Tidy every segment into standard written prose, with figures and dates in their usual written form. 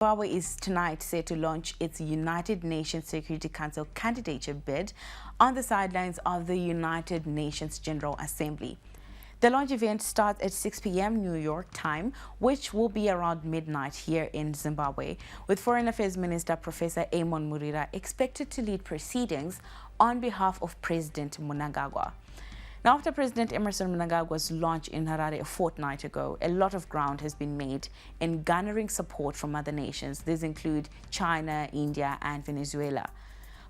Zimbabwe is tonight set to launch its United Nations Security Council candidature bid on the sidelines of the United Nations General Assembly. The launch event starts at 6 p.m. New York time, which will be around midnight here in Zimbabwe, with Foreign Affairs Minister Professor Eamon Murira expected to lead proceedings on behalf of President Mnangagwa. Now, after President Emmerson Mnangagwa's launch in Harare a fortnight ago, a lot of ground has been made in garnering support from other nations. These include China, India, and Venezuela.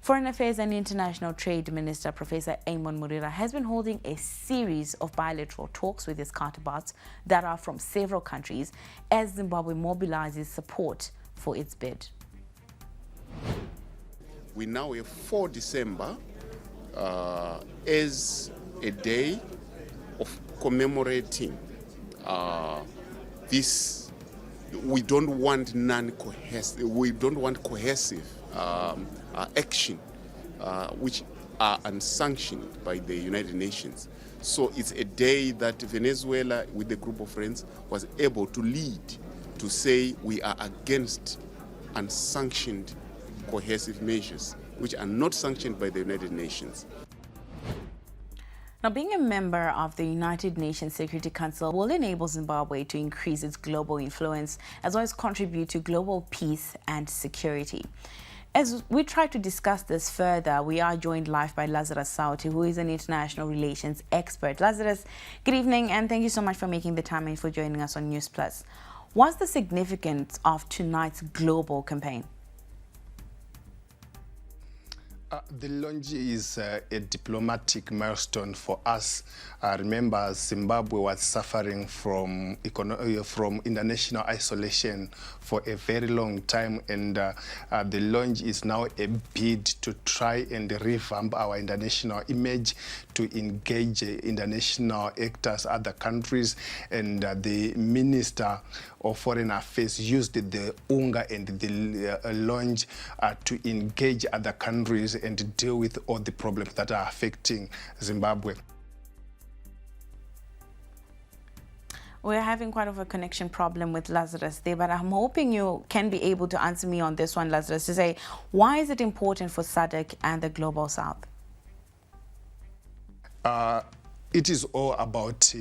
Foreign Affairs and International Trade Minister Professor Eamon Murira has been holding a series of bilateral talks with his counterparts that are from several countries as Zimbabwe mobilizes support for its bid. We now have 4 December as a day of commemorating this. We don't want cohesive action which are unsanctioned by the United Nations. So it's a day that Venezuela, with a group of friends, was able to lead to say we are against unsanctioned cohesive measures which are not sanctioned by the United Nations. Now, being a member of the United Nations Security Council will enable Zimbabwe to increase its global influence as well as contribute to global peace and security. As we try to discuss this further, we are joined live by Lazarus Sauti, who is an international relations expert. Lazarus, good evening, and thank you so much for making the time and for joining us on News Plus. What's the significance of tonight's global campaign? The launch is a diplomatic milestone for us. Remember, Zimbabwe was suffering from international isolation for a very long time, and the launch is now a bid to try and revamp our international image, to engage international actors, other countries, and the Minister of Foreign Affairs used the UNGA and the launch to engage other countries and deal with all the problems that are affecting Zimbabwe. We're having quite of a connection problem with Lazarus there, but I'm hoping you can be able to answer me on this one, Lazarus, to say, why is it important for SADC and the Global South? It is all about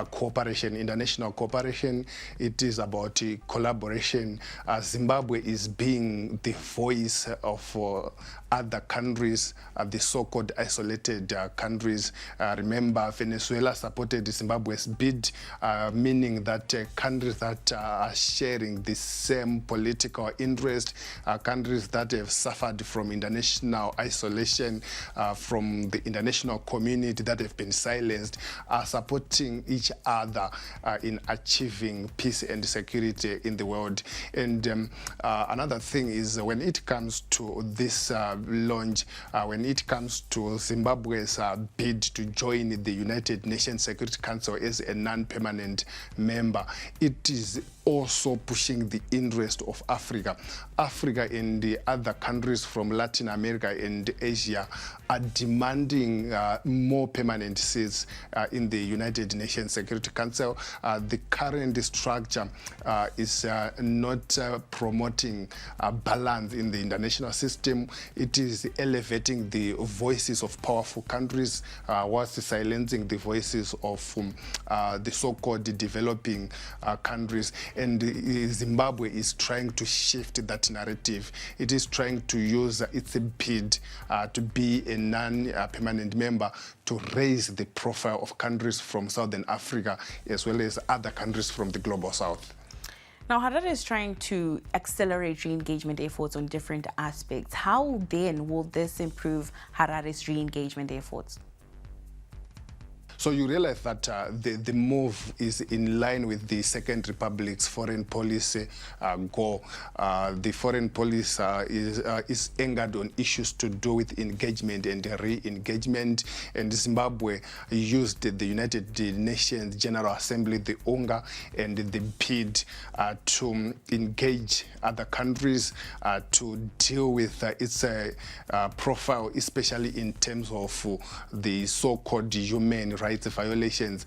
cooperation, international cooperation. It is about collaboration. Zimbabwe is being the voice of other countries, the so-called isolated countries. Remember, Venezuela supported Zimbabwe's bid, meaning that countries that are sharing the same political interest, countries that have suffered from international isolation, from the international community that have been silenced, are supporting each other in achieving peace and security in the world. And another thing is, when it comes to this launch, when it comes to Zimbabwe's bid to join the United Nations Security Council as a non-permanent member, it is also pushing the interest of Africa. Africa and the other countries from Latin America and Asia are demanding more permanent seats in the United Nations Security Council. The current structure is not promoting balance in the international system. It is elevating the voices of powerful countries whilst silencing the voices of the so-called developing countries. And Zimbabwe is trying to shift that narrative. It is trying to use its bid to be a non-permanent member to raise the profile of countries from Southern Africa as well as other countries from the Global South. Now, Harare is trying to accelerate re-engagement efforts on different aspects. How then will this improve Harare's re-engagement efforts? So you realize that the move is in line with the Second Republic's foreign policy goal. The foreign policy is anchored on issues to do with engagement and re-engagement. And Zimbabwe used the United Nations General Assembly, the UNGA, and the bid to engage other countries to deal with its profile, especially in terms of the so-called human rights violations.